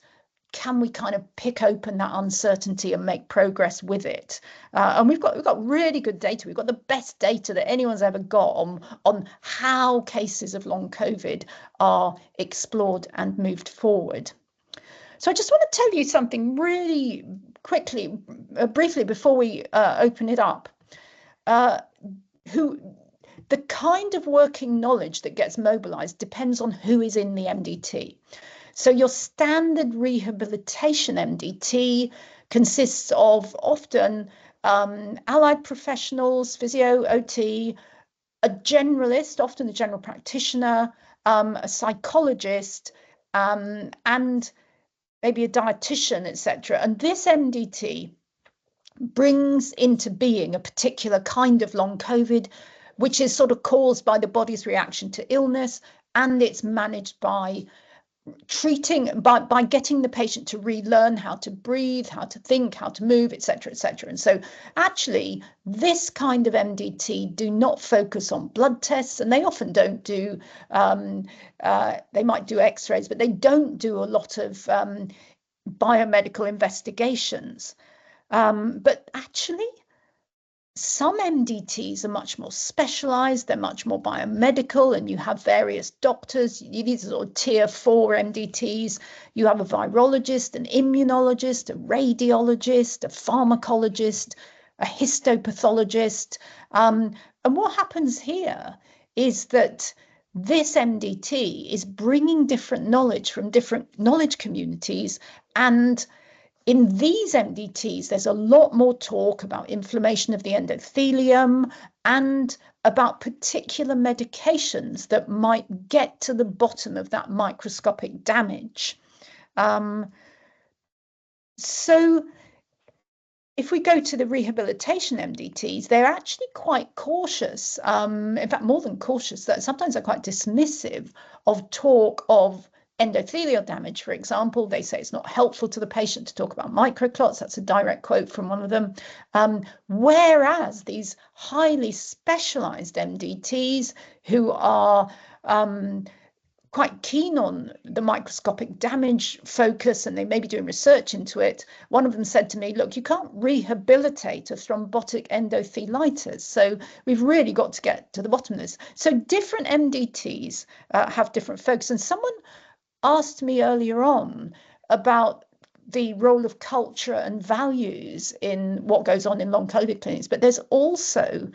can we kind of pick open that uncertainty and make progress with it? And we've got really good data. We've got the best data that anyone's ever got on how cases of long COVID are explored and moved forward. So I just want to tell you something really quickly, briefly, before we open it up. The kind of working knowledge that gets mobilized depends on who is in the MDT. So your standard rehabilitation MDT consists of often allied professionals, physio, OT, a generalist, often a general practitioner, a psychologist, and maybe a dietitian, etc. And this MDT brings into being a particular kind of long COVID, which is sort of caused by the body's reaction to illness, and it's managed by by getting the patient to relearn how to breathe, how to think, how to move, etc., etc. And so actually this kind of MDT do not focus on blood tests, and they often don't do, they might do x-rays, but they don't do a lot of biomedical investigations. But actually some MDTs are much more specialized, they're much more biomedical, and you have various doctors. These are sort of tier 4 MDTs. You have a virologist, an immunologist, a radiologist, a pharmacologist, a histopathologist. And what happens here is that this MDT is bringing different knowledge from different knowledge communities, and in these MDTs, there's a lot more talk about inflammation of the endothelium and about particular medications that might get to the bottom of that microscopic damage. So if we go to the rehabilitation MDTs, they're actually quite cautious. In fact, more than cautious, that sometimes they're quite dismissive of talk of endothelial damage, for example. They say it's not helpful to the patient to talk about microclots. That's a direct quote from one of them. Whereas these highly specialized MDTs who are quite keen on the microscopic damage focus, and they may be doing research into it. One of them said to me, look, you can't rehabilitate a thrombotic endothelitis. So we've really got to get to the bottom of this. So different MDTs have different focus. And someone asked me earlier on about the role of culture and values in what goes on in long COVID clinics, but there's also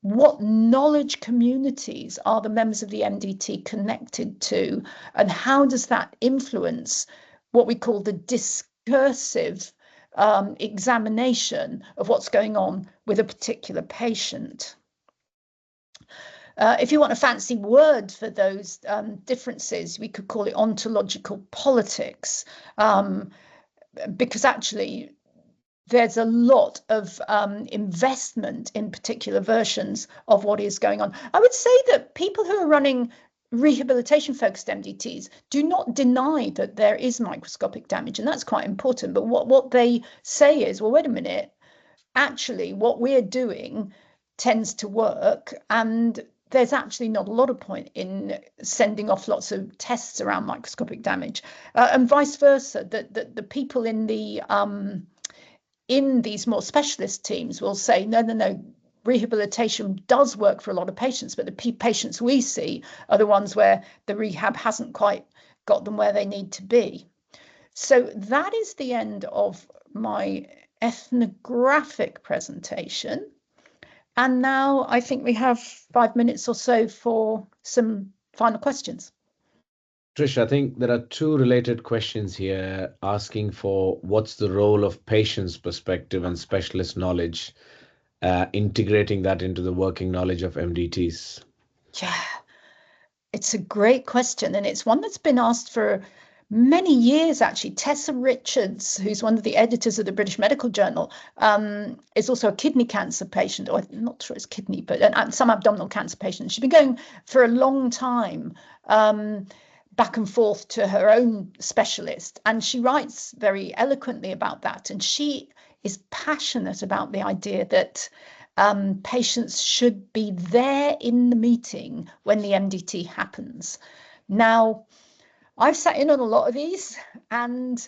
what knowledge communities are the members of the MDT connected to, and how does that influence what we call the discursive examination of what's going on with a particular patient. If you want a fancy word for those differences, we could call it ontological politics, because actually there's a lot of investment in particular versions of what is going on. I would say that people who are running rehabilitation-focused MDTs do not deny that there is microscopic damage, and that's quite important. But what they say is, well, wait a minute, actually what we're doing tends to work, and there's actually not a lot of point in sending off lots of tests around microscopic damage, and vice versa. That the people in these more specialist teams will say, no, rehabilitation does work for a lot of patients, but the patients we see are the ones where the rehab hasn't quite got them where they need to be. So that is the end of my ethnographic presentation. And now I think we have 5 minutes or so for some final questions. Trish, I think there are two related questions here asking for what's the role of patient's perspective and specialist knowledge, integrating that into the working knowledge of MDTs. Yeah, it's a great question, and it's one that's been asked for many years, actually. Tessa Richards, who's one of the editors of the British Medical Journal, is also a kidney cancer patient, or I'm not sure it's kidney, but some abdominal cancer patient. She's been going for a long time back and forth to her own specialist, and she writes very eloquently about that. And she is passionate about the idea that patients should be there in the meeting when the MDT happens. Now, I've sat in on a lot of these, and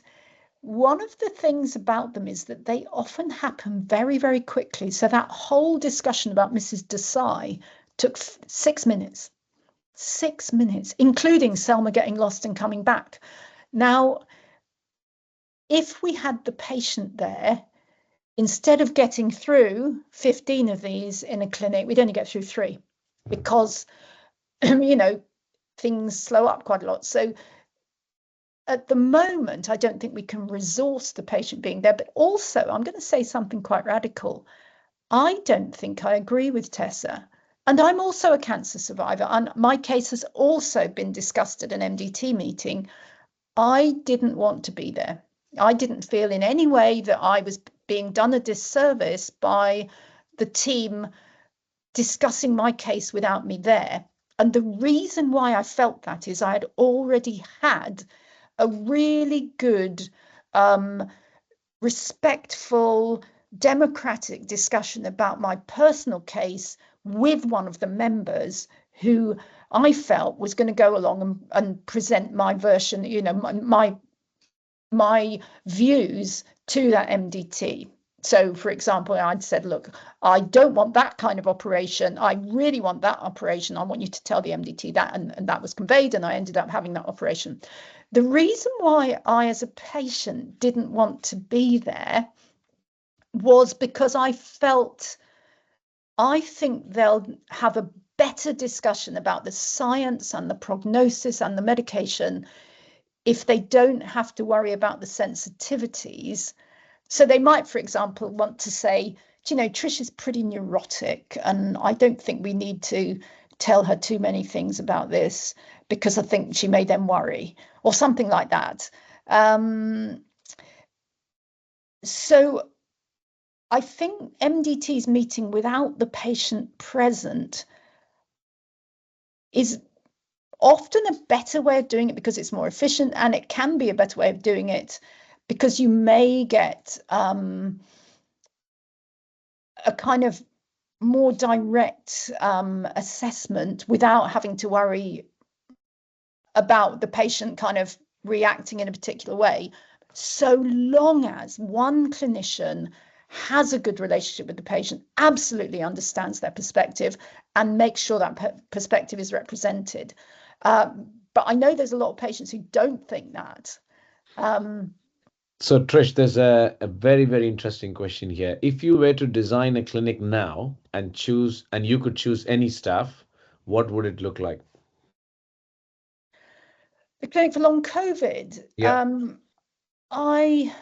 one of the things about them is that they often happen very, very quickly. So that whole discussion about Mrs. Desai took 6 minutes. 6 minutes, including Selma getting lost and coming back. Now, if we had the patient there, instead of getting through 15 of these in a clinic, we'd only get through 3 because, things slow up quite a lot. So at the moment, I don't think we can resource the patient being there. But also, I'm going to say something quite radical. I don't think I agree with Tessa. And I'm also a cancer survivor, and my case has also been discussed at an MDT meeting. I didn't want to be there. I didn't feel in any way that I was being done a disservice by the team discussing my case without me there. And the reason why I felt that is I had already had a really good, respectful, democratic discussion about my personal case with one of the members who I felt was going to go along and present my version, my views to that MDT. So, for example, I'd said, look, I don't want that kind of operation. I really want that operation. I want you to tell the MDT that, and that was conveyed, and I ended up having that operation. The reason why I, as a patient, didn't want to be there was because I think they'll have a better discussion about the science and the prognosis and the medication if they don't have to worry about the sensitivities. So they might, for example, want to say, Trish is pretty neurotic, and I don't think we need to tell her too many things about this because I think she may then worry, or something like that. So I think MDT's meeting without the patient present is often a better way of doing it because it's more efficient, and it can be a better way of doing it because you may get a kind of more direct assessment without having to worry about the patient kind of reacting in a particular way, so long as one clinician has a good relationship with the patient, absolutely understands their perspective, and makes sure that perspective is represented. But I know there's a lot of patients who don't think that. So Trish, there's a very, very interesting question here. If you were to design a clinic now and you could choose any staff, what would it look like? The clinic for long COVID. Yeah. I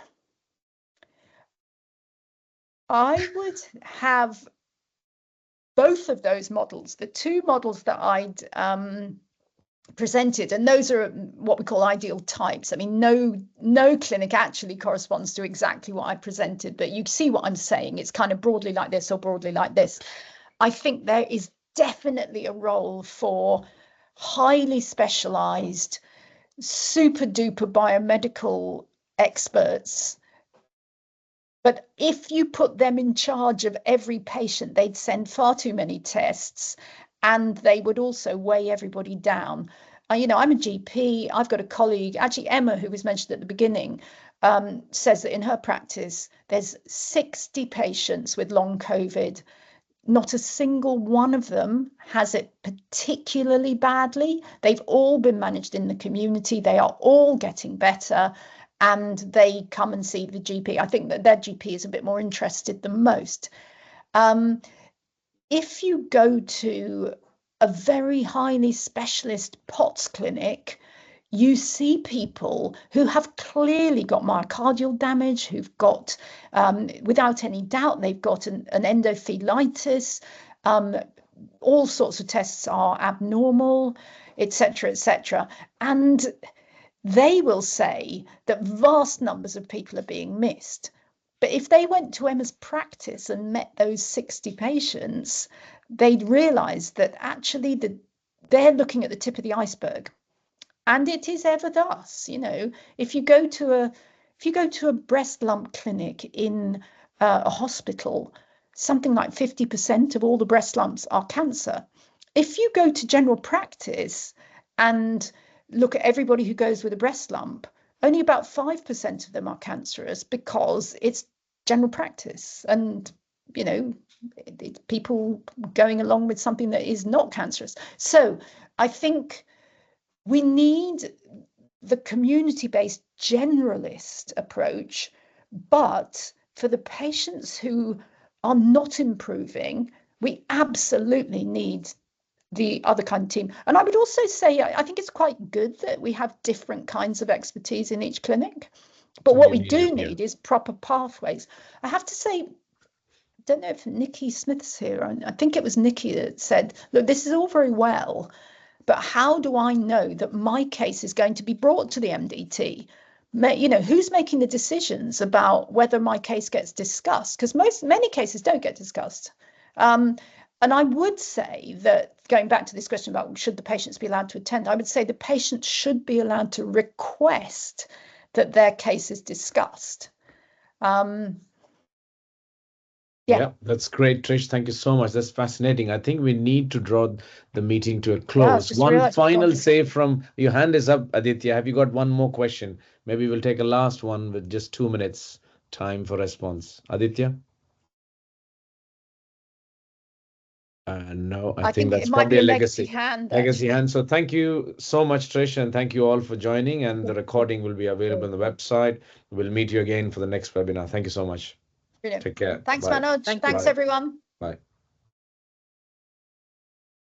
would have both of those models, the 2 models that I'd presented, and those are what we call ideal types. I mean, no clinic actually corresponds to exactly what I presented, but you see what I'm saying. It's kind of broadly like this or broadly like this. I think there is definitely a role for highly specialized, super duper biomedical experts. But if you put them in charge of every patient, they'd send far too many tests, and they would also weigh everybody down. You know, I'm a GP. I've got a colleague, actually Emma, who was mentioned at the beginning, says that in her practice, there's 60 patients with long COVID. Not a single one of them has it particularly badly. They've all been managed in the community. They are all getting better, and they come and see the GP. I think that their GP is a bit more interested than most. If you go to a very highly specialist POTS clinic, you see people who have clearly got myocardial damage, who've got, without any doubt, they've got an endothelitis. All sorts of tests are abnormal, etc., etc. And they will say that vast numbers of people are being missed. But if they went to Emma's practice and met those 60 patients, they'd realise that actually they're looking at the tip of the iceberg. And it is ever thus. You know, if you go to a breast lump clinic in a hospital, something like 50% of all the breast lumps are cancer. If you go to general practice and look at everybody who goes with a breast lump, only about 5% of them are cancerous, because it's general practice, and you know, it's people going along with something that is not cancerous. So I think we need the community-based generalist approach, but for the patients who are not improving, we absolutely need the other kind of team. And I would also say, I think it's quite good that we have different kinds of expertise in each clinic, but what we do need is proper pathways. I have to say, I don't know if Nikki Smith's here. I think it was Nikki that said, look, this is all very well, but how do I know that my case is going to be brought to the MDT? You know, who's making the decisions about whether my case gets discussed? Because many cases don't get discussed. And I would say that, going back to this question about should the patients be allowed to attend, I would say the patients should be allowed to request that their case is discussed. Yeah, that's great, Trish. Thank you so much. That's fascinating. I think we need to draw the meeting to a close. One final say from your hand is up, Aditya. Have you got one more question? Maybe we'll take a last one with just 2 minutes time for response. Aditya? No, I think that's probably a legacy hand. So thank you so much, Trish, and thank you all for joining. And the recording will be available on the website. We'll meet you again for the next webinar. Thank you so much. Brilliant. Take care. Thanks, Manoj. Thanks, everyone. Bye.